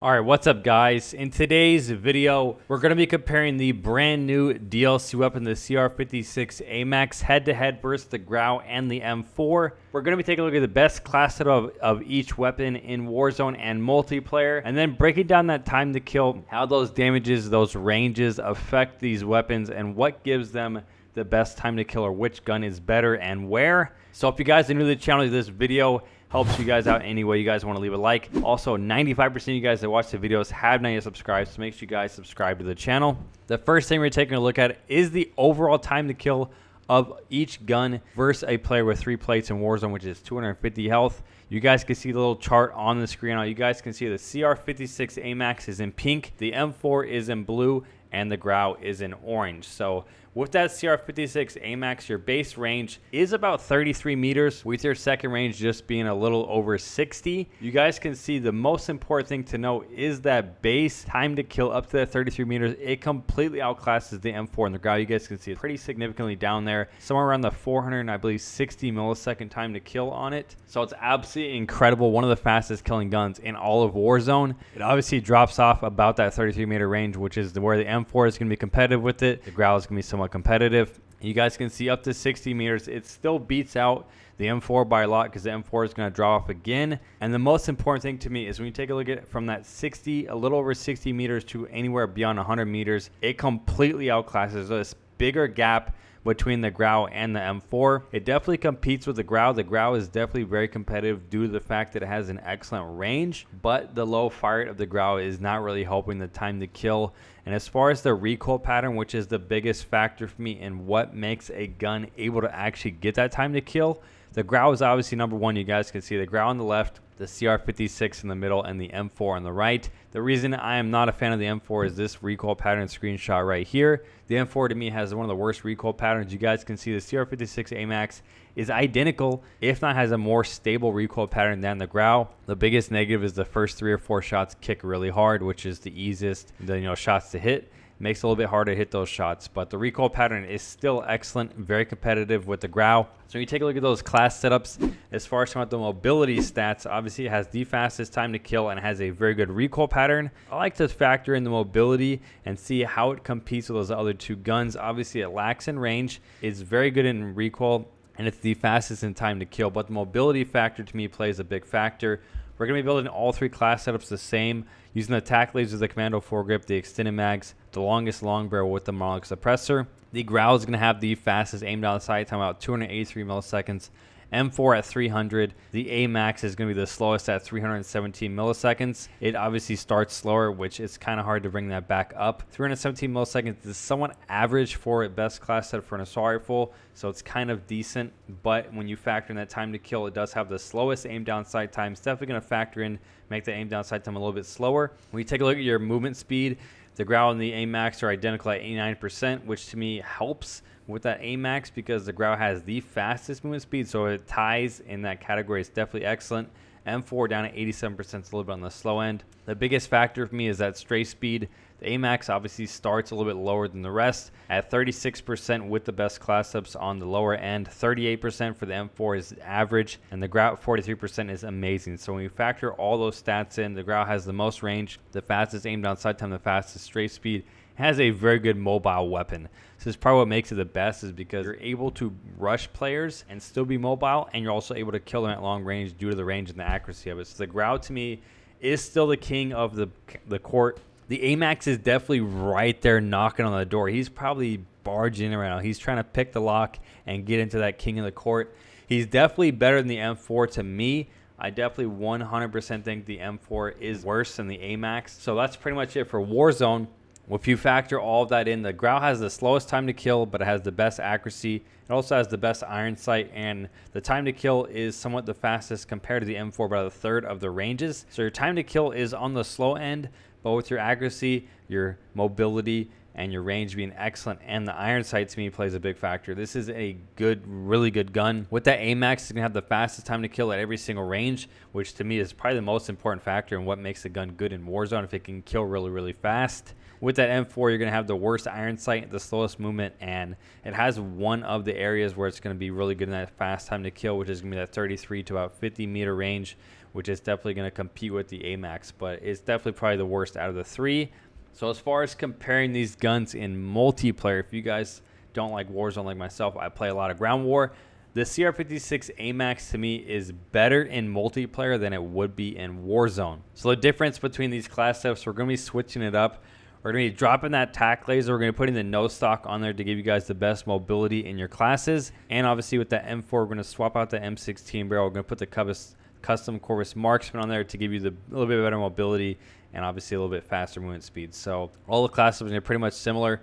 All right, what's up guys? In today's video, we're going to be comparing the brand new DLC weapon, the CR-56 AMAX, head-to-head versus the GRAU and the M4. We're going to be taking a look at the best class setup of each weapon in Warzone and multiplayer, and then breaking down that time to kill, how those damages, those ranges affect these weapons, and what gives them the best time to kill, or which gun is better and where. So if you guys are new to the channel, this video helps you guys out any way you guys want to leave a like. Also, 95% of you guys that watch the videos have not yet subscribed, so make sure you guys subscribe to the channel. The first thing we're taking a look at is the overall time to kill of each gun versus a player with 3 plates in Warzone, which is 250 health. You guys can see the little chart on the screen now. You guys can see the CR-56 AMAX is in pink, the M4 is in blue, and the GRAU is in orange. So with that CR-56 AMAX, your base range is about 33 meters, with your second range just being a little over 60. You guys can see the most important thing to know is that base time to kill up to that 33 meters. It completely outclasses the M4 and the GRAU. You guys can see it pretty significantly down there, somewhere around the 400, I believe, 60 millisecond time to kill on it. So it's absolutely incredible. One of the fastest killing guns in all of Warzone. It obviously drops off about that 33 meter range, which is where the M4 is going to be competitive with it. The GRAU is going to be somewhat competitive. You guys can see up to 60 meters. It still beats out the M4 by a lot because the M4 is going to draw off again. And the most important thing to me is when you take a look at it from that 60, a little over 60 meters to anywhere beyond 100 meters, it completely outclasses this bigger gap between the GRAU and the M4. It definitely competes with the GRAU. The GRAU is definitely very competitive due to the fact that it has an excellent range, but the low fire rate of the GRAU is not really helping the time to kill. And as far as the recoil pattern, which is the biggest factor for me in what makes a gun able to actually get that time to kill, the GRAU is obviously number one. You guys can see the GRAU on the left, the CR-56 in the middle, and the M4 on the right. The reason I am not a fan of the M4 is this recoil pattern screenshot right here. The M4 to me has one of the worst recoil patterns. You guys can see the CR-56 AMAX is identical, if not has a more stable recoil pattern than the GRAU. The biggest negative is the first 3 or 4 shots kick really hard, which is the easiest shots to hit. Makes it a little bit harder to hit those shots, but the recoil pattern is still excellent, very competitive with the GRAU. So when you take a look at those class setups, as far as the mobility stats, obviously it has the fastest time to kill and has a very good recoil pattern. I like to factor in the mobility and see how it competes with those other 2 guns. Obviously it lacks in range, it's very good in recoil, and it's the fastest in time to kill, but the mobility factor to me plays a big factor. We're going to be building all 3 class setups the same, using the tack laser, the commando foregrip, the extended mags, the longest long barrel with the monolith suppressor. The GRAU is going to have the fastest aim down sight time, about 283 milliseconds. M4 at 300. The AMAX is going to be the slowest at 317 milliseconds. It obviously starts slower, which is kind of hard to bring that back up. 317 milliseconds is somewhat average for a best class set for an assault rifle, so it's kind of decent. But when you factor in that time to kill, it does have the slowest aim down sight time. It's definitely going to factor in, make the aim down sight time a little bit slower. When you take a look at your movement speed, the GRAU and the AMAX are identical at 89%, which to me helps with that AMAX because the GRAU has the fastest movement speed, so it ties in that category. It's definitely excellent. M4 down at 87%, it's a little bit on the slow end. The biggest factor for me is that stray speed. The AMAX obviously starts a little bit lower than the rest at 36% with the best class ups on the lower end. 38% for the M4 is average, and the GRAU at 43% is amazing. So when you factor all those stats in, the GRAU has the most range, the fastest aim down sight time, the fastest stray speed, has a very good mobile weapon. So this is probably what makes it the best, is because you're able to rush players and still be mobile, and you're also able to kill them at long range due to the range and the accuracy of it. So the GRAU to me is still the king of the court. The AMAX is definitely right there knocking on the door. He's probably barging in right now. He's trying to pick the lock and get into that king of the court. He's definitely better than the M4 to me. I definitely 100% think the M4 is worse than the AMAX. So that's pretty much it for Warzone. If you factor all of that in, the GRAU has the slowest time to kill, but it has the best accuracy. It also has the best iron sight, and the time to kill is somewhat the fastest compared to the M4, about a third of the ranges. So your time to kill is on the slow end, but with your accuracy, your mobility, and your range being excellent, and the iron sight to me plays a big factor. This is a good, really good gun. With that AMAX, it's gonna have the fastest time to kill at every single range, which to me is probably the most important factor in what makes the gun good in Warzone, if it can kill really, really fast. With that M4, you're going to have the worst iron sight, the slowest movement, and it has one of the areas where it's going to be really good in that fast time to kill, which is going to be that 33 to about 50 meter range, which is definitely going to compete with the AMAX, but it's definitely probably the worst out of the three. So as far as comparing these guns in multiplayer, if you guys don't like Warzone like myself, I play a lot of ground war. The CR-56 AMAX to me is better in multiplayer than it would be in Warzone. So the difference between these class setups, we're going to be switching it up. We're going to be dropping that tac laser. We're going to be putting the no stock on there to give you guys the best mobility in your classes. And obviously with the M4, we're going to swap out the M16 barrel. We're going to put the custom Corvus Marksman on there to give you a little bit better mobility and obviously a little bit faster movement speed. So all the classes are pretty much similar,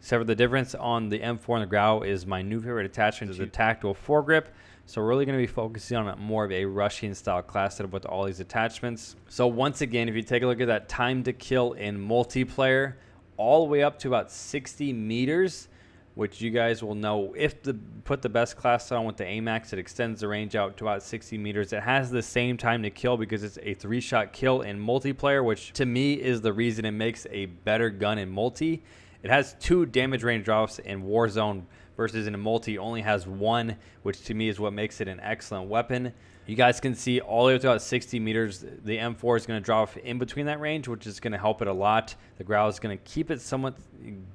except for the difference on the M4 and the GRAU is my new favorite attachment is the tactical foregrip. So we're really going to be focusing on more of a rushing style class setup with all these attachments. So once again, if you take a look at that time to kill in multiplayer, all the way up to about 60 meters, which you guys will know if put the best class on with the AMAX, it extends the range out to about 60 meters. It has the same time to kill because it's a 3-shot kill in multiplayer, which to me is the reason it makes a better gun in multi. It has 2 damage range drops in Warzone versus in a multi only has 1, which to me is what makes it an excellent weapon. You guys can see all the way up to about 60 meters, the M4 is going to drop in between that range, which is going to help it a lot. The GRAU is going to keep it somewhat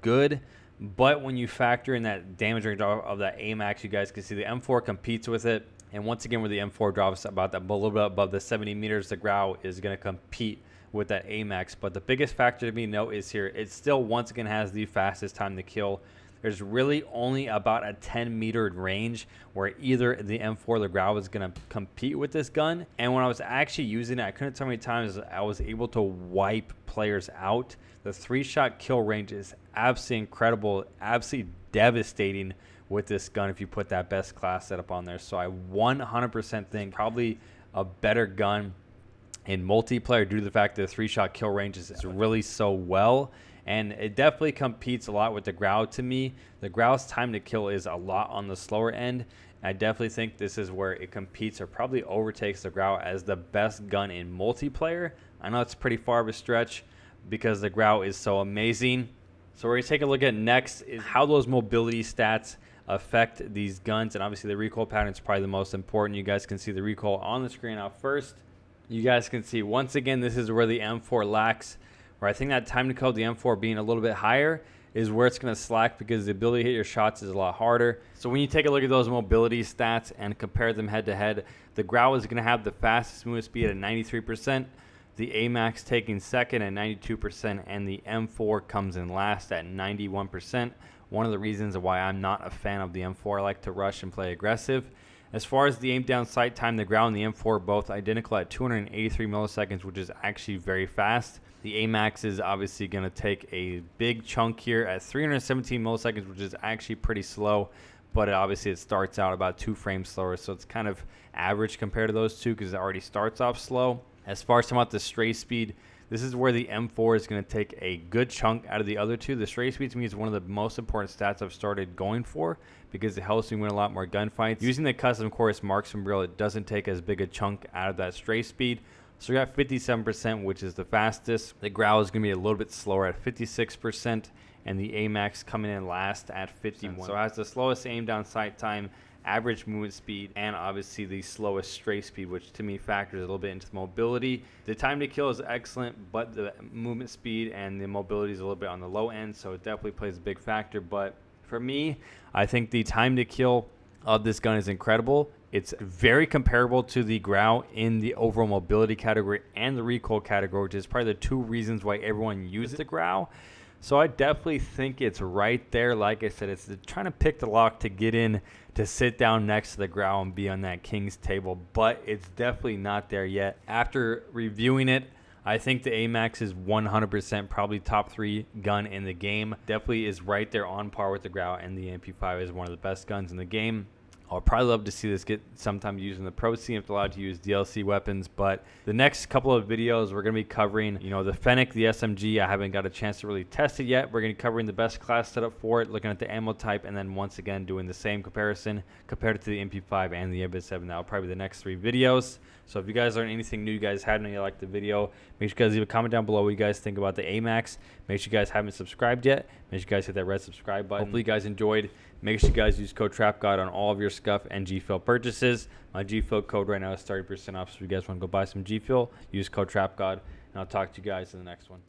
good, but when you factor in that damage range of that AMAX, you guys can see the M4 competes with it. And once again, where the M4 drops about that, a little bit above the 70 meters, the GRAU is going to compete with that AMAX. But the biggest factor to me note is here, it still once again has the fastest time to kill. There's really only about a 10-meter range where either the M4 or the GRAU is going to compete with this gun. And when I was actually using it, I couldn't tell how many times I was able to wipe players out. The 3-shot kill range is absolutely incredible, absolutely devastating with this gun if you put that best class setup on there. So I 100% think probably a better gun in multiplayer due to the fact that the 3-shot kill range is really so well. And it definitely competes a lot with the GRAU to me. The GRAU's time to kill is a lot on the slower end. I definitely think this is where it competes or probably overtakes the GRAU as the best gun in multiplayer. I know it's pretty far of a stretch because the GRAU is so amazing. So we're going to take a look at next is how those mobility stats affect these guns. And obviously the recoil pattern is probably the most important. You guys can see the recoil on the screen out first. You guys can see once again, this is where the M4 lacks. Where I think that time to kill, the M4 being a little bit higher, is where it's going to slack because the ability to hit your shots is a lot harder. So when you take a look at those mobility stats and compare them head to head, the GRAU is going to have the fastest movement speed at 93%, the AMAX taking second at 92%, and the M4 comes in last at 91%. One of the reasons why I'm not a fan of the M4, I like to rush and play aggressive. As far as the aim down sight time, the GRAU and the M4 are both identical at 283 milliseconds, which is actually very fast. The AMAX is obviously going to take a big chunk here at 317 milliseconds, which is actually pretty slow, but obviously it starts out about 2 frames slower, so it's kind of average compared to those two because it already starts off slow. As far as talking about the stray speed, this is where the M4 is going to take a good chunk out of the other two. The stray speed to me is one of the most important stats I've started going for because it helps me win a lot more gunfights. Using the custom Corvus Marksman barrel, it doesn't take as big a chunk out of that stray speed. So we got 57%, which is the fastest. The GRAU is going to be a little bit slower at 56%, and the AMAX coming in last at 51%. So it has the slowest aim down sight time, average movement speed, and obviously the slowest stray speed, which to me factors a little bit into the mobility. The time to kill is excellent, but the movement speed and the mobility is a little bit on the low end, so it definitely plays a big factor. But for me, I think the time to kill of this gun is incredible. It's very comparable to the GRAU in the overall mobility category and the recoil category, which is probably the 2 reasons why everyone uses the GRAU. So I definitely think it's right there. Like I said, it's trying to pick the lock to get in to sit down next to the GRAU and be on that king's table, but it's definitely not there yet. After reviewing it, I think the AMAX is 100% probably top 3 gun in the game. Definitely is right there on par with the GRAU, and the MP5 is one of the best guns in the game. I'll probably love to see this get sometime used in the pro scene if allowed to use DLC weapons. But the next couple of videos, we're going to be covering, the Fennec, the SMG. I haven't got a chance to really test it yet. We're going to be covering the best class setup for it, looking at the ammo type, and then once again doing the same comparison compared to the MP5 and the M7. That'll probably be the next 3 videos. So if you guys learned anything new, you guys had and you liked the video, make sure you guys leave a comment down below what you guys think about the AMAX. Make sure you guys haven't subscribed yet. Make sure you guys hit that red subscribe button. Hopefully you guys enjoyed. Make sure you guys use code Trapgod on all of your scuff and GFUEL purchases. My GFUEL code right now is 30% off, so if you guys want to go buy some GFUEL, use code Trapgod, and I'll talk to you guys in the next one.